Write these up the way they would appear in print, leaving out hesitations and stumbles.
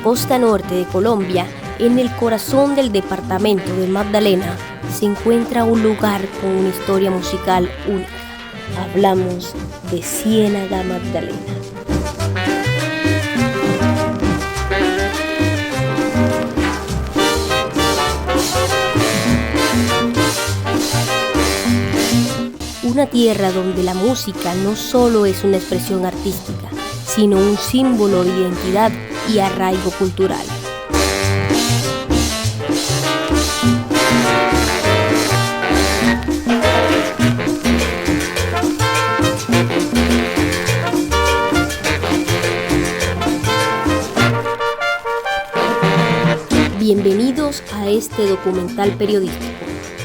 costa norte de Colombia, en el corazón del departamento de Magdalena, se encuentra un lugar con una historia musical única. Hablamos de Ciénaga Magdalena. Una tierra donde la música no solo es una expresión artística, sino un símbolo de identidad y arraigo cultural. Bienvenidos a este documental periodístico,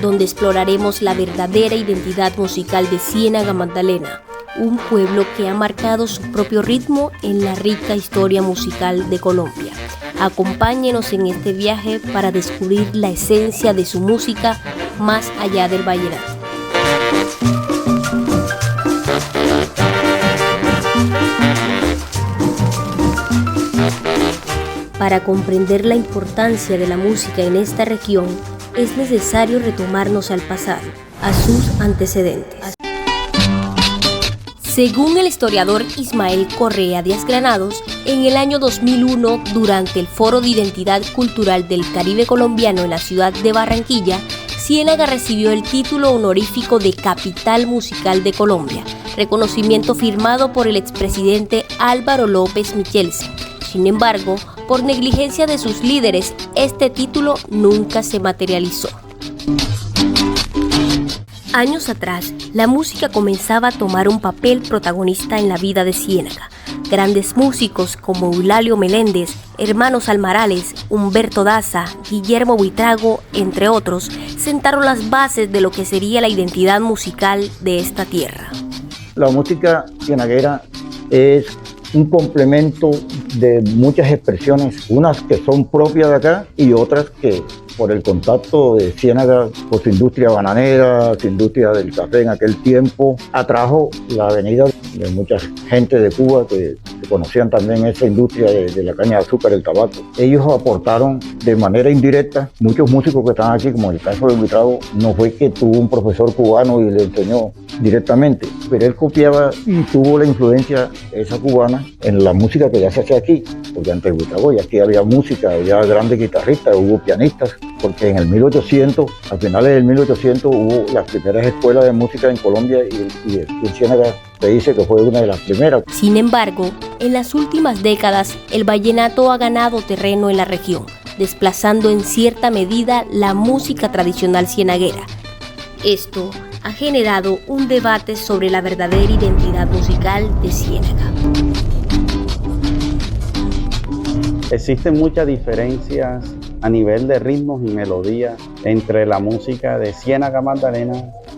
donde exploraremos la verdadera identidad musical de Ciénaga Magdalena, un pueblo que ha marcado su propio ritmo en la rica historia musical de Colombia. Acompáñenos en este viaje para descubrir la esencia de su música más allá del vallenato. Para comprender la importancia de la música en esta región, es necesario retomarnos al pasado, a sus antecedentes. Según el historiador Ismael Correa Díaz Granados, en el año 2001, durante el Foro de Identidad Cultural del Caribe Colombiano en la ciudad de Barranquilla, Ciénaga recibió el título honorífico de Capital Musical de Colombia, reconocimiento firmado por el expresidente Álvaro López Michelsen. Sin embargo, por negligencia de sus líderes, este título nunca se materializó. Años atrás, la música comenzaba a tomar un papel protagonista en la vida de Ciénaga. Grandes músicos como Eulalio Meléndez, Hermanos Almarales, Humberto Daza, Guillermo Buitrago, entre otros, sentaron las bases de lo que sería la identidad musical de esta tierra. La música cienaguera es un complemento de muchas expresiones, unas que son propias de acá y otras que por el contacto de Ciénaga, por su industria bananera, su industria del café en aquel tiempo, atrajo la venida de mucha gente de Cuba que conocían también esa industria de la caña de azúcar, el tabaco. Ellos aportaron de manera indirecta, muchos músicos que están aquí, como el caso de Buitrago, no fue que tuvo un profesor cubano y le enseñó directamente, pero él copiaba y tuvo la influencia esa cubana en la música que ya se hacía aquí, porque antes de Buitrago ya aquí había música, había grandes guitarristas, hubo pianistas, porque en el 1800, a finales del 1800 hubo las primeras escuelas de música en Colombia y Ciénaga se dice que fue una de las primeras. Sin embargo, en las últimas décadas el vallenato ha ganado terreno en la región, desplazando en cierta medida la música tradicional cienaguera. Esto ha generado un debate sobre la verdadera identidad musical de Ciénaga. Existen muchas diferencias a nivel de ritmos y melodías entre la música de Ciénaga Magdalena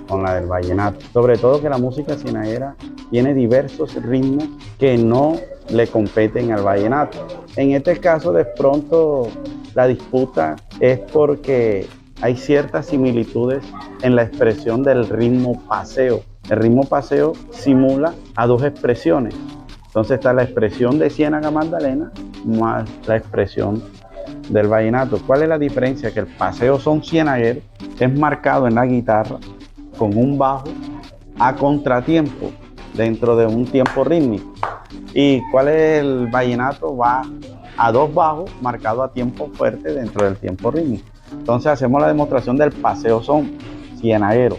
con la del vallenato. Sobre todo que la música cienaguera tiene diversos ritmos que no le competen al vallenato. En este caso, de pronto, la disputa es porque hay ciertas similitudes en la expresión del ritmo paseo. El ritmo paseo simula a dos expresiones. Entonces está la expresión de Ciénaga Magdalena más la expresión del vallenato. ¿Cuál es la diferencia? Que el paseo son cienaguero, es marcado en la guitarra con un bajo a contratiempo dentro de un tiempo rítmico. ¿Y cuál es el vallenato? Va a dos bajos marcado a tiempo fuerte dentro del tiempo rítmico. Entonces hacemos la demostración del paseo son cienaguero.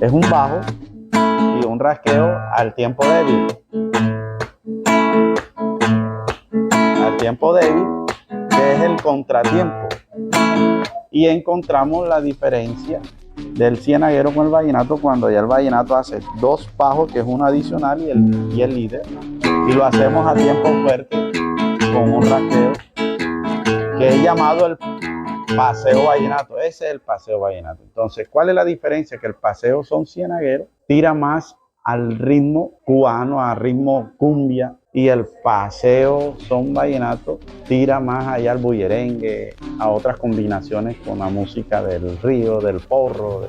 Es un bajo y un rasqueo al tiempo débil. Al tiempo débil, que es el contratiempo. Y encontramos la diferencia del cienaguero con el vallenato cuando ya el vallenato hace dos bajos, que es uno adicional y el líder, y lo hacemos a tiempo fuerte con un rasqueo que es llamado el paseo vallenato. Ese es el paseo vallenato. Entonces, ¿cuál es la diferencia? Que el paseo son cienaguero tira más al ritmo cubano, al ritmo cumbia, y el paseo son vallenato tira más allá al bullerengue, a otras combinaciones con la música del río, del porro.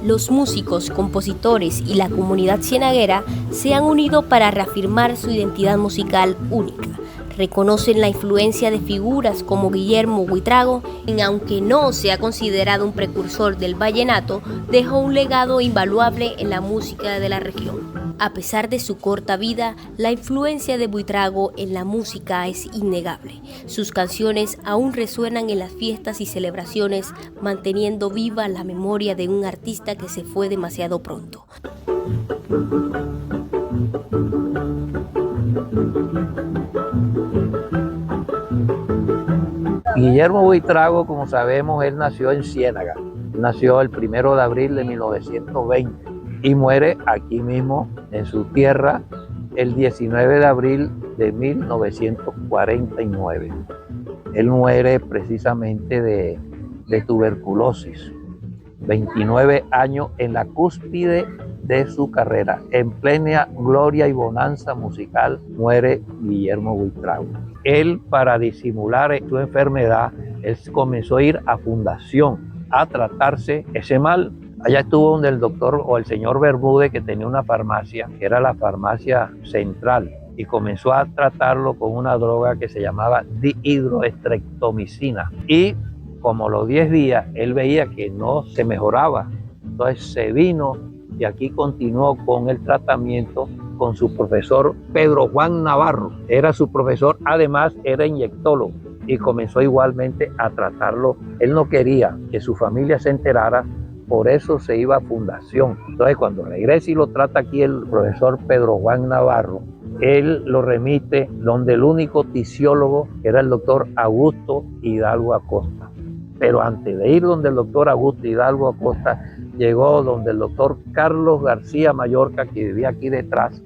Los músicos, compositores y la comunidad cienaguera se han unido para reafirmar su identidad musical única, reconocen la influencia de figuras como Guillermo Buitrago, quien, aunque no se ha considerado un precursor del vallenato, dejó un legado invaluable en la música de la región. A pesar de su corta vida, la influencia de Buitrago en la música es innegable. Sus canciones aún resuenan en las fiestas y celebraciones, manteniendo viva la memoria de un artista que se fue demasiado pronto. Guillermo Buitrago, como sabemos, él nació en Ciénaga. Él nació el 1 de abril de 1920 y muere aquí mismo en su tierra el 19 de abril de 1949. Él muere precisamente de tuberculosis. 29 años en la cúspide de su carrera. En plena gloria y bonanza musical muere Guillermo Buitrago. Él, para disimular su enfermedad, él comenzó a ir a fundación a tratarse ese mal. Allá estuvo donde el doctor o el señor Bermúdez, que tenía una farmacia, que era la farmacia central, y comenzó a tratarlo con una droga que se llamaba dihidroestreptomicina. Y como los 10 días él veía que no se mejoraba, entonces se vino y aquí continuó con el tratamiento con su profesor Pedro Juan Navarro. Era su profesor, además era inyectólogo, y comenzó igualmente a tratarlo. Él no quería que su familia se enterara, por eso se iba a fundación. Entonces cuando regresa y lo trata aquí el profesor Pedro Juan Navarro, él lo remite donde el único tisiólogo era el doctor Augusto Hidalgo Acosta. Pero antes de ir donde el doctor Augusto Hidalgo Acosta, llegó donde el doctor Carlos García Mallorca, que vivía aquí detrás,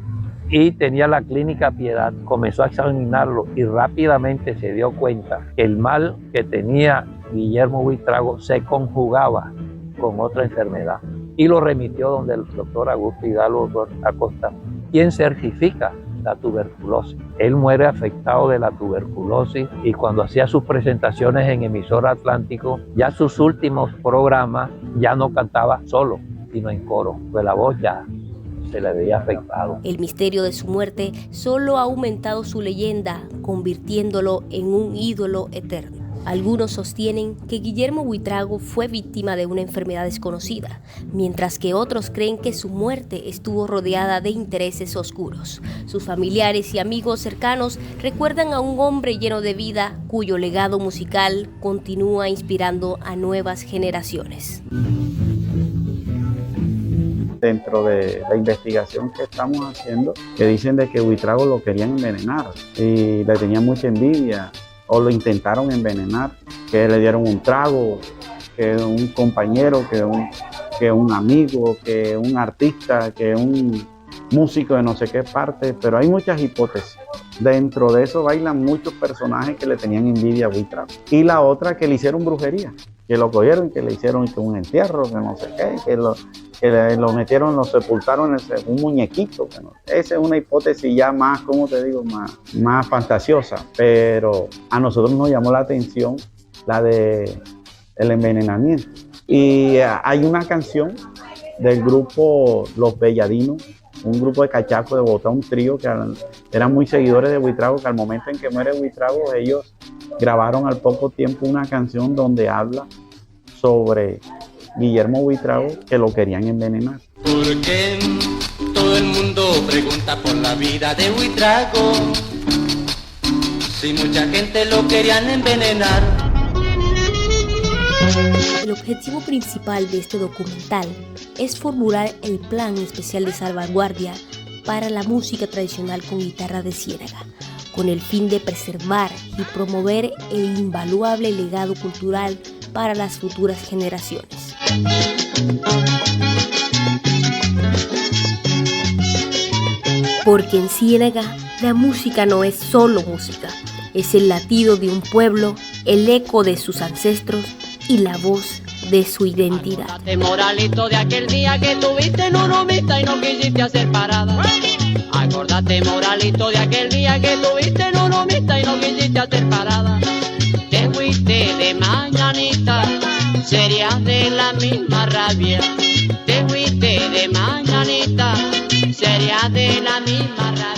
y tenía la clínica Piedad. Comenzó a examinarlo y rápidamente se dio cuenta que el mal que tenía Guillermo Buitrago se conjugaba con otra enfermedad, y lo remitió donde el doctor Augusto Hidalgo Acosta, quien certifica la tuberculosis. Él muere afectado de la tuberculosis, y cuando hacía sus presentaciones en emisora Atlántico, ya sus últimos programas, ya no cantaba solo, sino en coro, pues la voz ya se le veía afectado. El misterio de su muerte solo ha aumentado su leyenda, convirtiéndolo en un ídolo eterno. Algunos sostienen que Guillermo Buitrago fue víctima de una enfermedad desconocida, mientras que otros creen que su muerte estuvo rodeada de intereses oscuros. Sus familiares y amigos cercanos recuerdan a un hombre lleno de vida, cuyo legado musical continúa inspirando a nuevas generaciones. Dentro de la investigación que estamos haciendo, que dicen de que Buitrago lo querían envenenar y le tenían mucha envidia, o lo intentaron envenenar, que le dieron un trago, que un compañero, que un amigo, que un artista, que un músico de no sé qué parte, pero hay muchas hipótesis. Dentro de eso bailan muchos personajes que le tenían envidia a Buitrago. Y la otra, que le hicieron brujería, que lo cogieron, que le hicieron un entierro, que no sé qué, que lo metieron, lo sepultaron en un muñequito. Que no. Esa es una hipótesis ya más, ¿cómo te digo?, más fantasiosa. Pero a nosotros nos llamó la atención la de el envenenamiento. Y hay una canción del grupo Los Belladinos, un grupo de cachacos de Bogotá, un trío que eran muy seguidores de Buitrago, que al momento en que muere Buitrago, ellos grabaron al poco tiempo una canción donde habla sobre Guillermo Buitrago, que lo querían envenenar. Porque todo el mundo pregunta por la vida de Buitrago, si mucha gente lo querían envenenar. El objetivo principal de este documental es formular el plan especial de salvaguardia para la música tradicional con guitarra de Ciénaga, con el fin de preservar y promover el invaluable legado cultural para las futuras generaciones. Porque en Ciénaga la música no es solo música, es el latido de un pueblo, el eco de sus ancestros y la voz de su identidad. Acordate, moralito, de aquel día que tuviste en una humita y no quisiste hacer parada. Acordate, moralito, de aquel día que tuviste en una humita y no quisiste hacer parada. Te fuiste de mañanita, serías de la misma rabia. Te fuiste de mañanita, serías de la misma rabia.